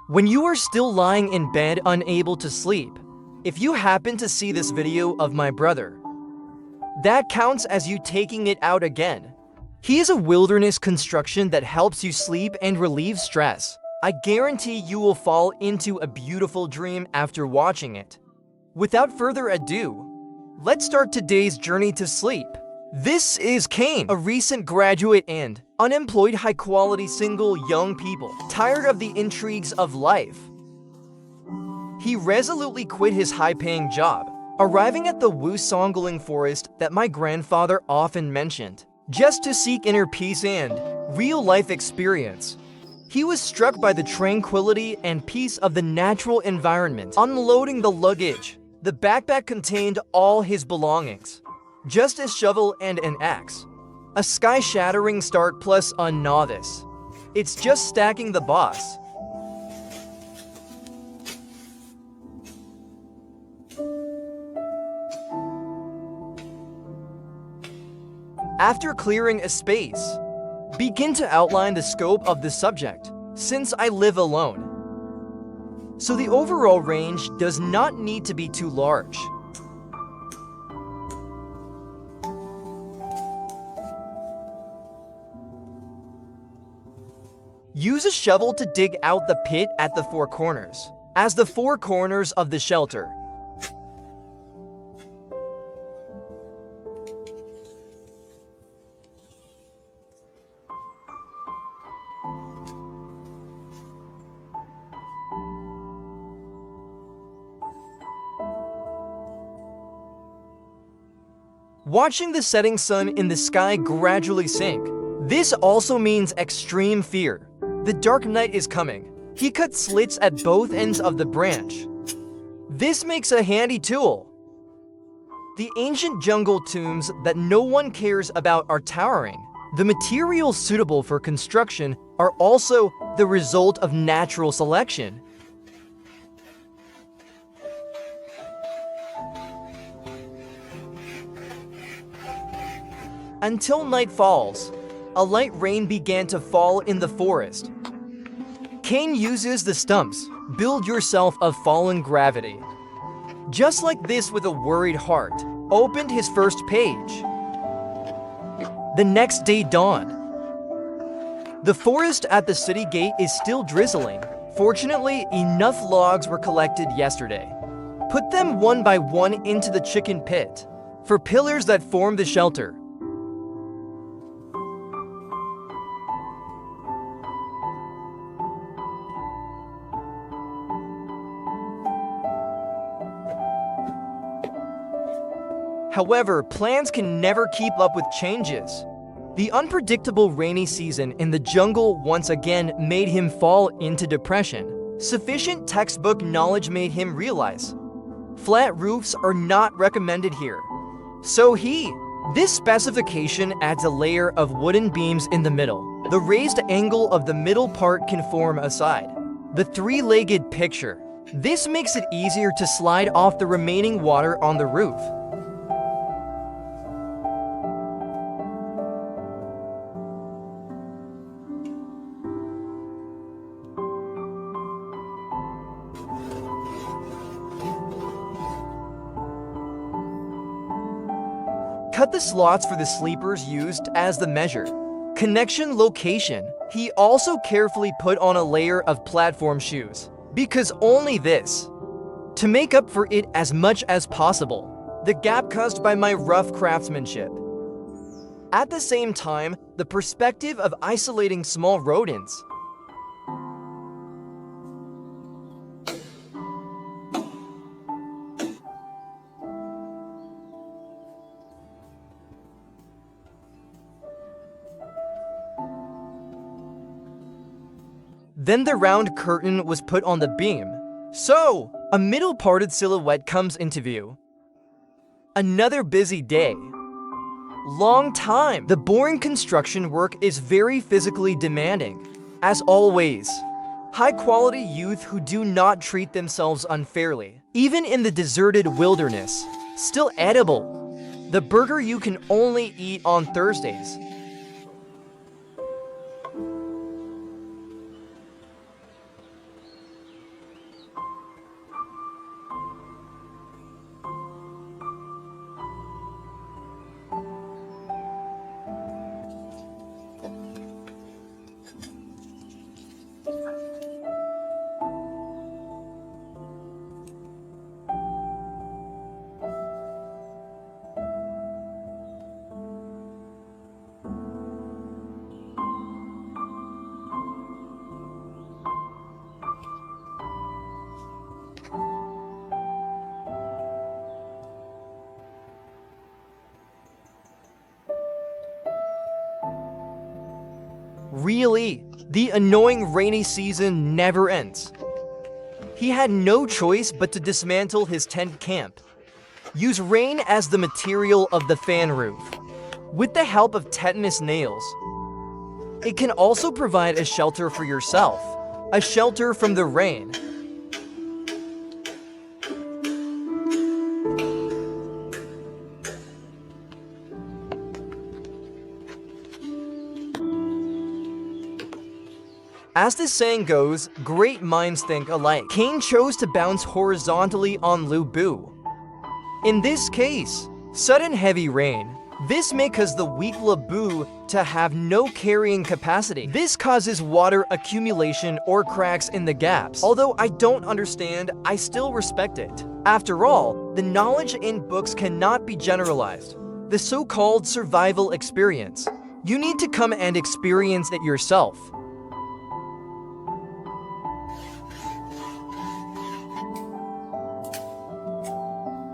When you are still lying in bed unable to sleep, if you happen to see this video of my brother, that counts as you taking it out again. He is a wilderness construction that helps you sleep and relieve stress. I guarantee you will fall into a beautiful dream after watching it. Without further ado, let's start today's journey to sleep. This is Kane, a recent graduate and unemployed high-quality single young people, tired of the intrigues of life. He resolutely quit his high-paying job, arriving at the Wusongling forest that my grandfather often mentioned, just to seek inner peace and real-life experience. He was struck by the tranquility and peace of the natural environment. Unloading the luggage, the backpack contained all his belongings, just a shovel and an axe. A sky-shattering start plus a novice. It's just stacking the boss. After clearing a space, begin to outline the scope of the subject, since I live alone. So the overall range does not need to be too large. Use a shovel to dig out the pit at the four corners, as the four corners of the shelter. Watching the setting sun in the sky gradually sink. This also means extreme fear. The dark night is coming. He cut slits at both ends of the branch. This makes a handy tool. The ancient jungle tombs that no one cares about are towering. The materials suitable for construction are also the result of natural selection. Until night falls, a light rain began to fall in the forest. Kane uses the stumps, build yourself of fallen gravity. Just like this with a worried heart, opened his first page. The next day dawned. The forest at the city gate is still drizzling. Fortunately, enough logs were collected yesterday. Put them one by one into the chicken pit, for pillars that form the shelter. However, plans can never keep up with changes. The unpredictable rainy season in the jungle once again made him fall into depression. Sufficient textbook knowledge made him realize flat roofs are not recommended here. So this specification adds a layer of wooden beams in the middle. The raised angle of the middle part can form a side. The three-legged picture. This makes it easier to slide off the remaining water on the roof. Cut the slots for the sleepers used as the measure. Connection location. He also carefully put on a layer of platform shoes, because only this, to make up for it as much as possible, the gap caused by my rough craftsmanship. At the same time, the perspective of isolating small rodents. Then the round curtain was put on the beam. So, a middle-parted silhouette comes into view. Another busy day. Long time. The boring construction work is very physically demanding. As always, high-quality youth who do not treat themselves unfairly. Even in the deserted wilderness, still edible. The burger you can only eat on Thursdays. Really, the annoying rainy season never ends. He had no choice but to dismantle his tent camp. Use rain as the material of the fan roof. With the help of tetanus nails, it can also provide a shelter for yourself, a shelter from the rain. As the saying goes, great minds think alike. Cain chose to bounce horizontally on Lu Bu. In this case, sudden heavy rain. This may cause the weak Lu Bu to have no carrying capacity. This causes water accumulation or cracks in the gaps. Although I don't understand, I still respect it. After all, the knowledge in books cannot be generalized. The so-called survival experience. You need to come and experience it yourself.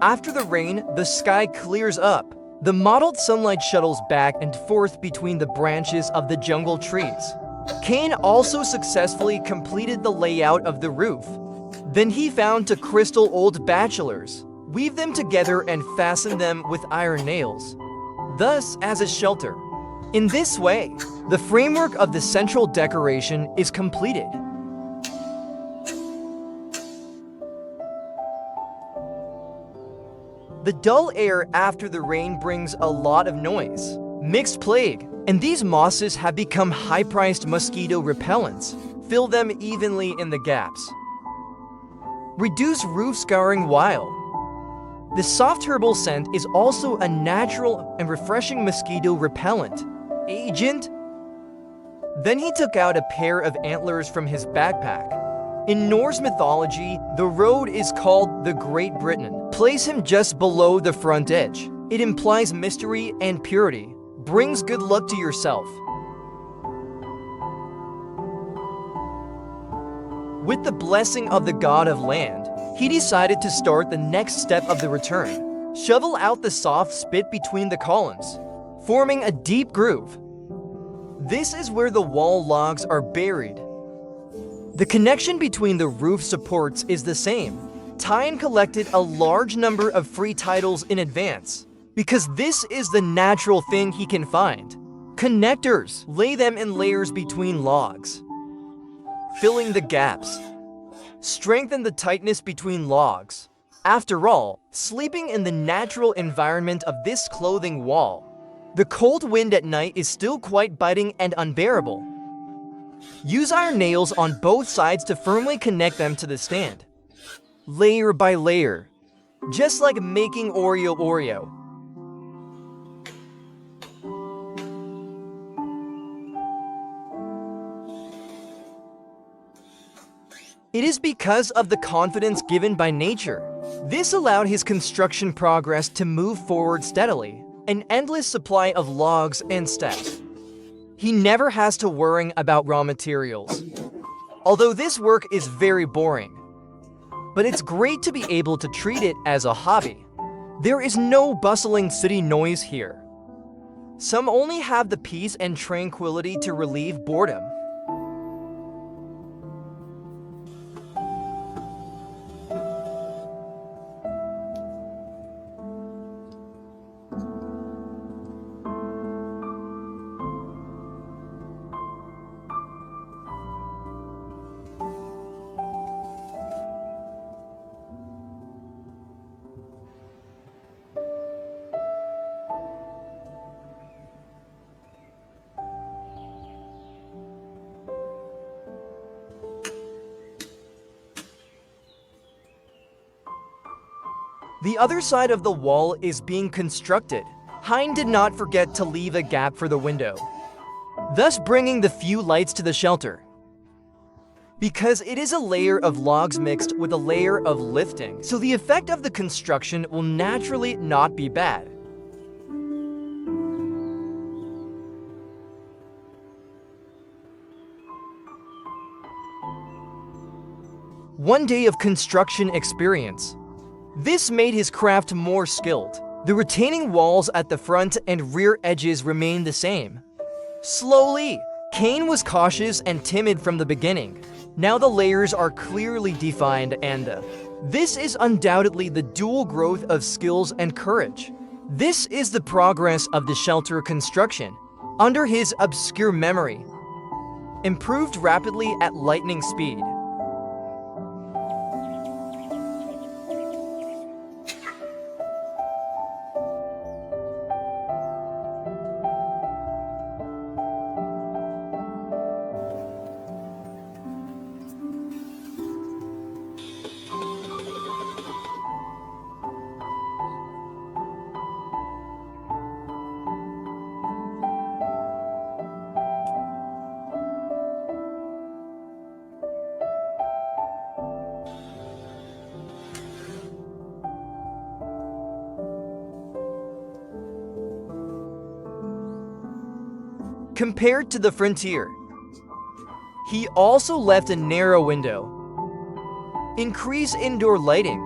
After the rain, the sky clears up. The mottled sunlight shuttles back and forth between the branches of the jungle trees. Cain also successfully completed the layout of the roof. Then he found two crystal old bachelors, weave them together and fasten them with iron nails, thus as a shelter. In this way, the framework of the central decoration is completed. The dull air after the rain brings a lot of noise, mixed plague, and these mosses have become high-priced mosquito repellents. Fill them evenly in the gaps. Reduce roof scouring while. The soft herbal scent is also a natural and refreshing mosquito repellent agent. Then he took out a pair of antlers from his backpack. In Norse mythology, the road is called the Great Britain. Place him just below the front edge. It implies mystery and purity. Brings good luck to yourself. With the blessing of the god of land, he decided to start the next step of the return. Shovel out the soft spit between the columns, forming a deep groove. This is where the wall logs are buried. The connection between the roof supports is the same. Tyne collected a large number of free titles in advance, because this is the natural thing he can find. Connectors, lay them in layers between logs. Filling the gaps. Strengthen the tightness between logs. After all, sleeping in the natural environment of this clothing wall, the cold wind at night is still quite biting and unbearable. Use iron nails on both sides to firmly connect them to the stand. Layer by layer, just like making Oreo. It is because of the confidence given by nature. This allowed his construction progress to move forward steadily, an endless supply of logs and steps. He never has to worry about raw materials. Although this work is very boring, but it's great to be able to treat it as a hobby. There is no bustling city noise here. Some only have the peace and tranquility to relieve boredom. The other side of the wall is being constructed. Hein did not forget to leave a gap for the window, thus bringing the few lights to the shelter. Because it is a layer of logs mixed with a layer of lifting, so the effect of the construction will naturally not be bad. One day of construction experience. This made his craft more skilled. The retaining walls at the front and rear edges remain the same. Slowly, Cain was cautious and timid from the beginning. Now the layers are clearly defined, and this is undoubtedly the dual growth of skills and courage. This is the progress of the shelter construction. Under his obscure memory, improved rapidly at lightning speed. Compared to the frontier, he also left a narrow window. Increase indoor lighting.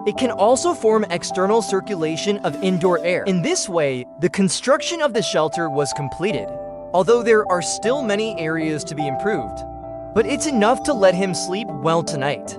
It can also form external circulation of indoor air. In this way, the construction of the shelter was completed, although there are still many areas to be improved. But it's enough to let him sleep well tonight.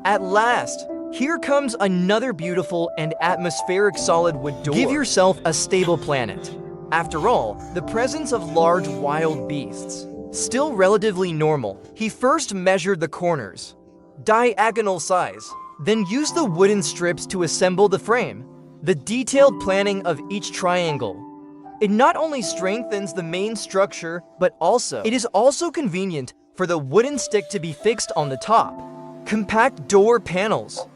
At last, here comes another beautiful and atmospheric solid wood door. Give yourself a stable planet. After all, the presence of large wild beasts, still relatively normal. He first measured the corners, diagonal size, then used the wooden strips to assemble the frame. The detailed planning of each triangle. It not only strengthens the main structure, but it is also convenient for the wooden stick to be fixed on the top. Compact door panels.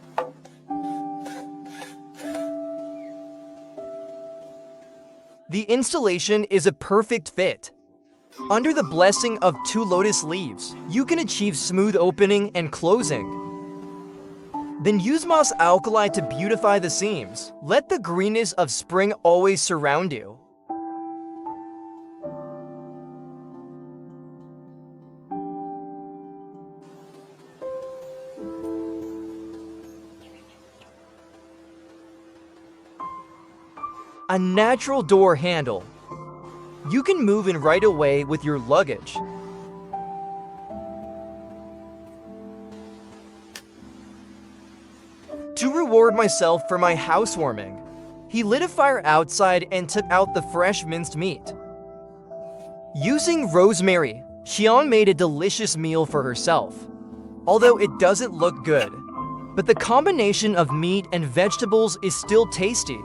The installation is a perfect fit. Under the blessing of 2 lotus leaves, you can achieve smooth opening and closing. Then use moss alkali to beautify the seams. Let the greenness of spring always surround you. A natural door handle. You can move in right away with your luggage. To reward myself for my housewarming, he lit a fire outside and took out the fresh minced meat. Using rosemary, Xian made a delicious meal for herself, although it doesn't look good. But the combination of meat and vegetables is still tasty.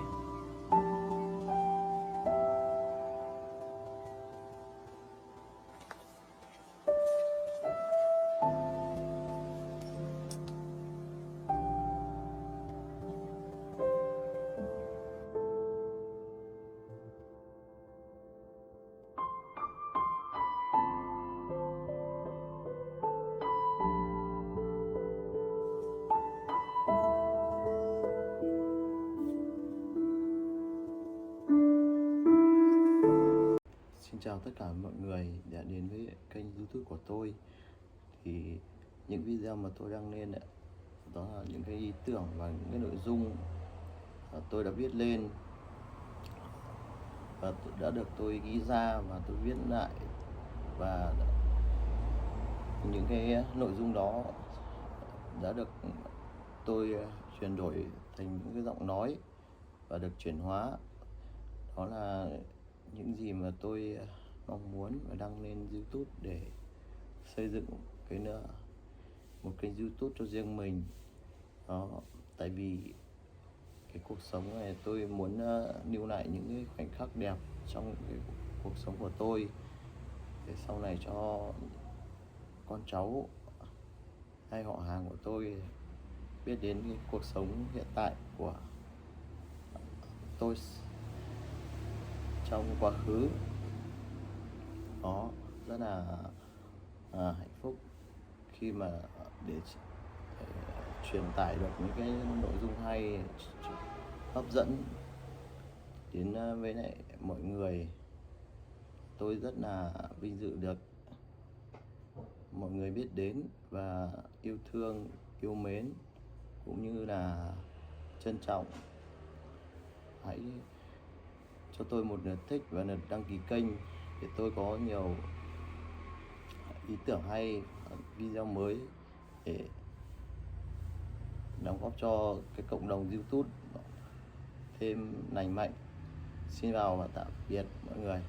Xin chào tất cả mọi người đã đến với kênh YouTube của tôi. Thì những video mà tôi đăng lên đó là những cái ý tưởng và những cái nội dung tôi đã viết lên và đã được tôi ghi ra và tôi viết lại, và những cái nội dung đó đã được tôi chuyển đổi thành những cái giọng nói và được chuyển hóa. Đó là những gì mà tôi mong muốn và đăng lên YouTube để xây dựng một kênh YouTube cho riêng mình. Đó, tại vì cái cuộc sống này tôi muốn lưu lại những cái khoảnh khắc đẹp trong cái cuộc sống của tôi để sau này cho con cháu hay họ hàng của tôi biết đến cái cuộc sống hiện tại của tôi trong quá khứ. Đó, rất là hạnh phúc khi mà để truyền tải được những cái nội dung hay, hấp dẫn đến với lại mọi người. Tôi rất là vinh dự được mọi người biết đến và yêu thương, yêu mến cũng như là trân trọng. Hãy cho tôi một lượt thích và lượt đăng ký kênh để tôi có nhiều ý tưởng hay, video mới để đóng góp cho cái cộng đồng YouTube thêm lành mạnh. Xin chào và tạm biệt mọi người.